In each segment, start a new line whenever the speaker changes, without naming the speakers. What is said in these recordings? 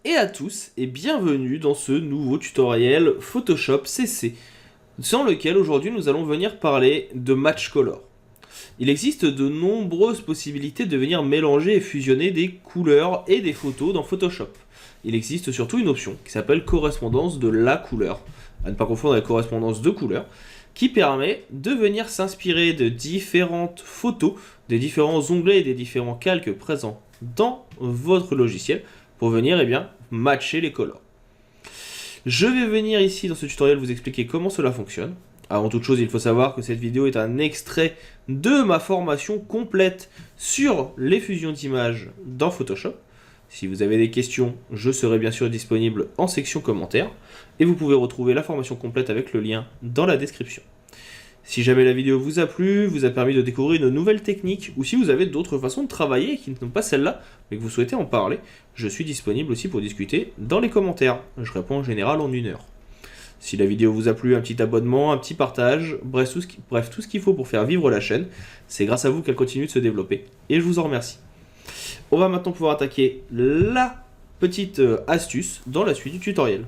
et à tous et bienvenue dans ce nouveau tutoriel Photoshop CC dans lequel aujourd'hui nous allons venir parler de Match Color. Il existe de nombreuses possibilités de venir mélanger et fusionner des couleurs et des photos dans Photoshop. Il existe surtout une option qui s'appelle correspondance de la couleur, à ne pas confondre avec correspondance de couleur, qui permet de venir s'inspirer de différentes photos, des différents onglets et des différents calques présents dans votre logiciel pour venir matcher les colors. Je vais venir ici dans ce tutoriel vous expliquer comment cela fonctionne. Avant toute chose, il faut savoir que cette vidéo est un extrait de ma formation complète sur les fusions d'images dans Photoshop. Si vous avez des questions, je serai bien sûr disponible en section commentaires et vous pouvez retrouver la formation complète avec le lien dans la description. Si jamais la vidéo vous a plu, vous a permis de découvrir une nouvelle technique, ou si vous avez d'autres façons de travailler qui ne sont pas celle-là, mais que vous souhaitez en parler, je suis disponible aussi pour discuter dans les commentaires. Je réponds en général en 1 heure. Si la vidéo vous a plu, un petit abonnement, un petit partage, bref tout ce qu'il faut pour faire vivre la chaîne. C'est grâce à vous qu'elle continue de se développer, et je vous en remercie. On va maintenant pouvoir attaquer la petite astuce dans la suite du tutoriel.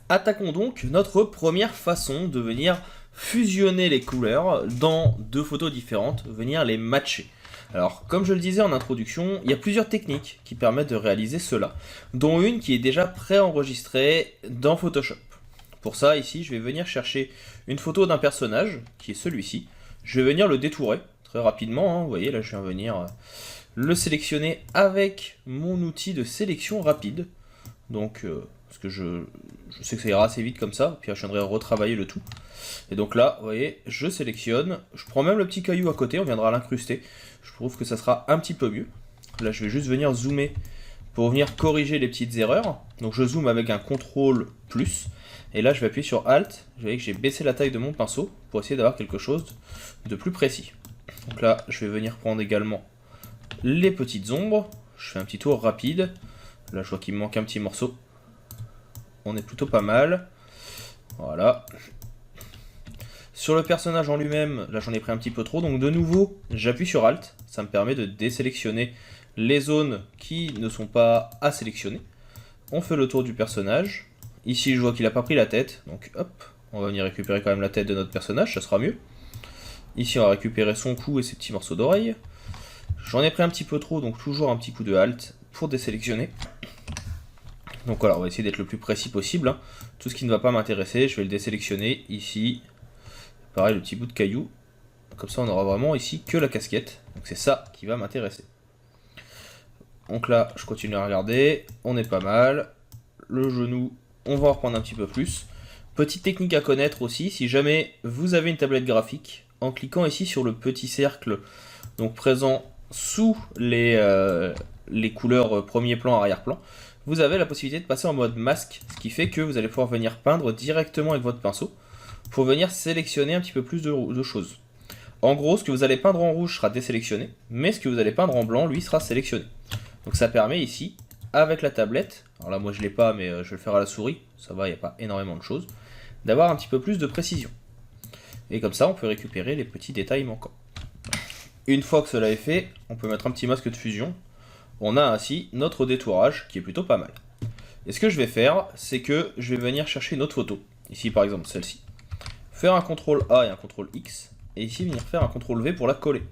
Attaquons donc notre première façon de venir fusionner les couleurs dans deux photos différentes, venir les matcher. Alors, comme je le disais en introduction, il y a plusieurs techniques qui permettent de réaliser cela, dont une qui est déjà préenregistrée dans Photoshop. Pour ça, ici, je vais venir chercher une photo d'un personnage, qui est celui-ci. Je vais venir le détourer très rapidement, hein. Vous voyez, là, je viens venir le sélectionner avec mon outil de sélection rapide. Donc, parce que je sais que ça ira assez vite comme ça, puis je viendrai retravailler le tout. Et donc là, vous voyez, je sélectionne, je prends même le petit caillou à côté, on viendra l'incruster. Je trouve que ça sera un petit peu mieux. Là, je vais juste venir zoomer pour venir corriger les petites erreurs. Donc je zoome avec un CTRL+, et là je vais appuyer sur ALT. Vous voyez que j'ai baissé la taille de mon pinceau pour essayer d'avoir quelque chose de plus précis. Donc là, je vais venir prendre également les petites ombres. Je fais un petit tour rapide. Là, je vois qu'il me manque un petit morceau. On est plutôt pas mal. Voilà. Sur le personnage en lui-même, là j'en ai pris un petit peu trop, donc de nouveau, j'appuie sur Alt. Ça me permet de désélectionner les zones qui ne sont pas à sélectionner. On fait le tour du personnage. Ici, je vois qu'il n'a pas pris la tête, donc hop, on va venir récupérer quand même la tête de notre personnage, ça sera mieux. Ici, on va récupérer son cou et ses petits morceaux d'oreille. J'en ai pris un petit peu trop, donc toujours un petit coup de Alt pour désélectionner. Donc voilà, on va essayer d'être le plus précis possible, hein. Tout ce qui ne va pas m'intéresser, je vais le désélectionner ici. Pareil, le petit bout de caillou. Comme ça, on aura vraiment ici que la casquette. Donc c'est ça qui va m'intéresser. Donc là, je continue à regarder. On est pas mal. Le genou, on va en reprendre un petit peu plus. Petite technique à connaître aussi, si jamais vous avez une tablette graphique, en cliquant ici sur le petit cercle donc présent sous les couleurs premier plan, arrière-plan, vous avez la possibilité de passer en mode masque, ce qui fait que vous allez pouvoir venir peindre directement avec votre pinceau pour venir sélectionner un petit peu plus de choses. En gros, ce que vous allez peindre en rouge sera désélectionné, mais ce que vous allez peindre en blanc, lui, sera sélectionné. Donc ça permet ici, avec la tablette, alors là moi je ne l'ai pas, mais je vais le faire à la souris, ça va, il n'y a pas énormément de choses, d'avoir un petit peu plus de précision. Et comme ça, on peut récupérer les petits détails manquants. Une fois que cela est fait, on peut mettre un petit masque de fusion. On a ainsi notre détourage qui est plutôt pas mal. Et ce que je vais faire, c'est que je vais venir chercher une autre photo. Ici par exemple celle-ci. Faire un CTRL A et un CTRL X. Et ici venir faire un CTRL V pour la coller.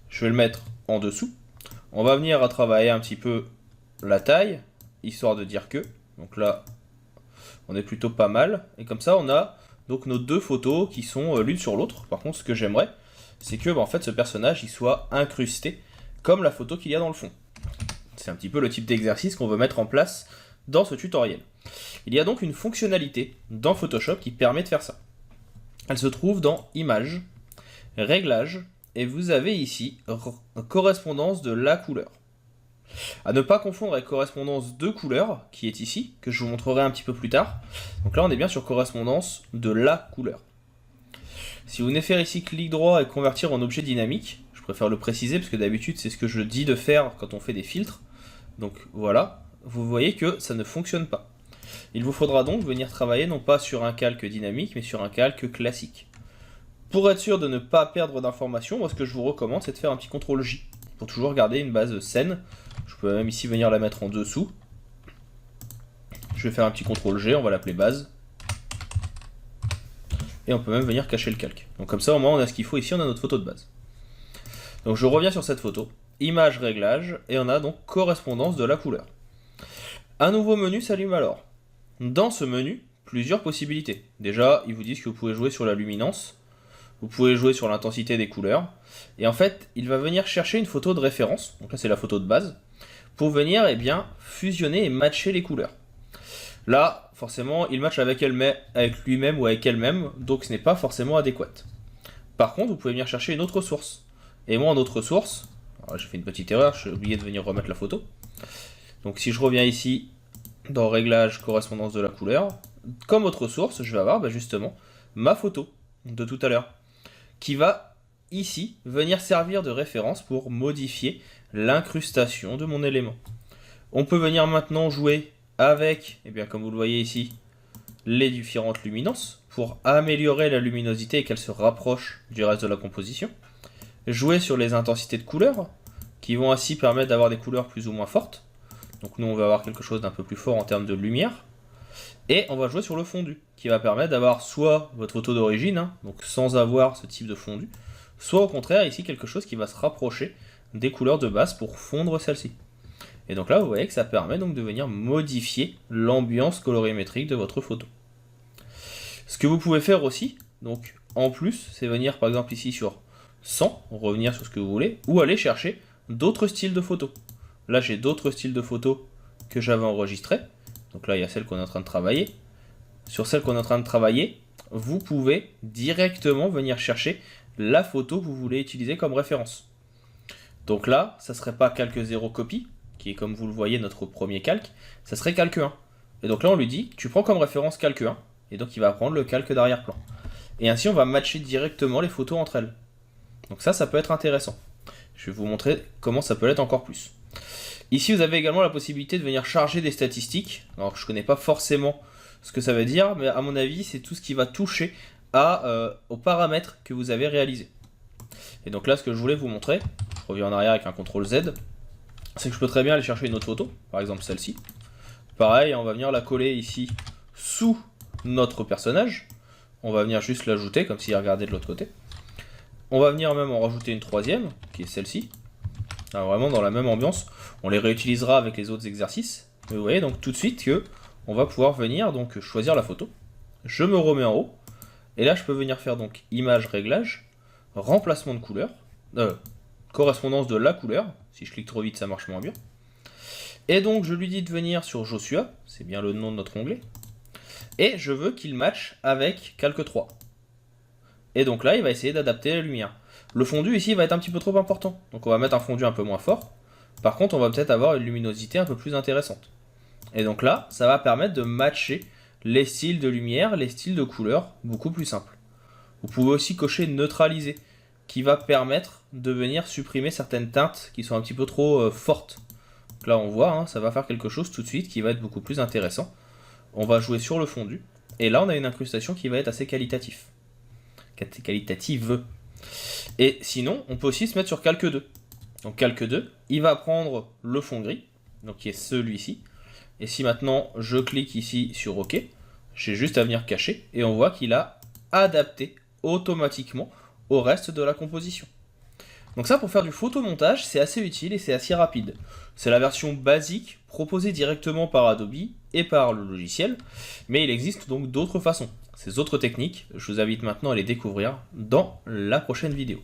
Je vais le mettre en dessous. On va venir travailler un petit peu la taille, histoire de dire que. Donc là, on est plutôt pas mal. Et comme ça, on a donc nos deux photos qui sont l'une sur l'autre. Par contre, ce que j'aimerais, c'est que en fait, ce personnage il soit incrusté comme la photo qu'il y a dans le fond. C'est un petit peu le type d'exercice qu'on veut mettre en place dans ce tutoriel. Il y a donc une fonctionnalité dans Photoshop qui permet de faire ça. Elle se trouve dans Images, Réglages, et vous avez ici correspondance de la couleur. À ne pas confondre avec correspondance de couleur, qui est ici, que je vous montrerai un petit peu plus tard. Donc là, on est bien sur correspondance de la couleur. Si vous venez faire ici clic droit et convertir en objet dynamique, je préfère le préciser parce que d'habitude c'est ce que je dis de faire quand on fait des filtres. Donc voilà, vous voyez que ça ne fonctionne pas. Il vous faudra donc venir travailler non pas sur un calque dynamique, mais sur un calque classique. Pour être sûr de ne pas perdre d'informations, moi ce que je vous recommande c'est de faire un petit CTRL J pour toujours garder une base saine. Je peux même ici venir la mettre en dessous. Je vais faire un petit CTRL G, on va l'appeler base. Et on peut même venir cacher le calque. Donc comme ça au moins on a ce qu'il faut ici, on a notre photo de base. Donc je reviens sur cette photo, image réglage, et on a donc correspondance de la couleur. Un nouveau menu s'allume alors. Dans ce menu, plusieurs possibilités. Déjà, ils vous disent que vous pouvez jouer sur la luminance, vous pouvez jouer sur l'intensité des couleurs, et en fait, il va venir chercher une photo de référence, donc là c'est la photo de base, pour venir fusionner et matcher les couleurs. Là, forcément, il match avec lui-même ou avec elle-même, donc ce n'est pas forcément adéquat. Par contre, vous pouvez venir chercher une autre source. Et moi, en autre source, j'ai fait une petite erreur, j'ai oublié de venir remettre la photo. Donc si je reviens ici, dans Réglages, correspondance de la couleur, comme autre source, je vais avoir justement ma photo de tout à l'heure, qui va ici venir servir de référence pour modifier l'incrustation de mon élément. On peut venir maintenant jouer avec, comme vous le voyez ici, les différentes luminances pour améliorer la luminosité et qu'elle se rapproche du reste de la composition. Jouer sur les intensités de couleurs qui vont ainsi permettre d'avoir des couleurs plus ou moins fortes. Donc nous on va avoir quelque chose d'un peu plus fort en termes de lumière. Et on va jouer sur le fondu qui va permettre d'avoir soit votre photo d'origine, donc sans avoir ce type de fondu, soit au contraire ici quelque chose qui va se rapprocher des couleurs de base pour fondre celle-ci. Et donc là, vous voyez que ça permet donc de venir modifier l'ambiance colorimétrique de votre photo. Ce que vous pouvez faire aussi, donc en plus, c'est venir par exemple ici sur 100, revenir sur ce que vous voulez, ou aller chercher d'autres styles de photos. Là, j'ai d'autres styles de photos que j'avais enregistrés. Donc là, il y a celle qu'on est en train de travailler. Sur celle qu'on est en train de travailler, vous pouvez directement venir chercher la photo que vous voulez utiliser comme référence. Donc là, ça ne serait pas calque 0 copie, qui est comme vous le voyez notre premier calque, ça serait calque 1. Et donc là on lui dit, tu prends comme référence calque 1, et donc il va prendre le calque d'arrière-plan. Et ainsi on va matcher directement les photos entre elles. Donc ça peut être intéressant. Je vais vous montrer comment ça peut l'être encore plus. Ici vous avez également la possibilité de venir charger des statistiques. Alors je ne connais pas forcément ce que ça veut dire, mais à mon avis c'est tout ce qui va toucher aux paramètres que vous avez réalisés. Et donc là ce que je voulais vous montrer, je reviens en arrière avec un CTRL Z, c'est que je peux très bien aller chercher une autre photo, par exemple celle-ci. Pareil, on va venir la coller ici sous notre personnage. On va venir juste l'ajouter, comme s'il regardait de l'autre côté. On va venir même en rajouter une troisième, qui est celle-ci. Vraiment dans la même ambiance. On les réutilisera avec les autres exercices. Mais vous voyez donc tout de suite que on va pouvoir venir donc choisir la photo. Je me remets en haut. Et là, je peux venir faire donc image réglage, remplacement de couleur. Correspondance de la couleur, si je clique trop vite ça marche moins bien. Et donc je lui dis de venir sur Joshua, c'est bien le nom de notre onglet, et je veux qu'il matche avec Calque 3. Et donc là il va essayer d'adapter la lumière. Le fondu ici va être un petit peu trop important, donc on va mettre un fondu un peu moins fort, par contre on va peut-être avoir une luminosité un peu plus intéressante. Et donc là ça va permettre de matcher les styles de lumière, les styles de couleur beaucoup plus simples. Vous pouvez aussi cocher neutraliser, qui va permettre de venir supprimer certaines teintes qui sont un petit peu trop fortes. Donc là on voit, ça va faire quelque chose tout de suite qui va être beaucoup plus intéressant. On va jouer sur le fondu, et là on a une incrustation qui va être assez qualitative. Et sinon, on peut aussi se mettre sur Calque 2. Donc Calque 2, il va prendre le fond gris, donc qui est celui-ci. Et si maintenant je clique ici sur OK, j'ai juste à venir cacher, et on voit qu'il a adapté automatiquement au reste de la composition. Donc ça, pour faire du photomontage, c'est assez utile et c'est assez rapide. C'est la version basique proposée directement par Adobe et par le logiciel, mais il existe donc d'autres façons. Ces autres techniques, je vous invite maintenant à les découvrir dans la prochaine vidéo.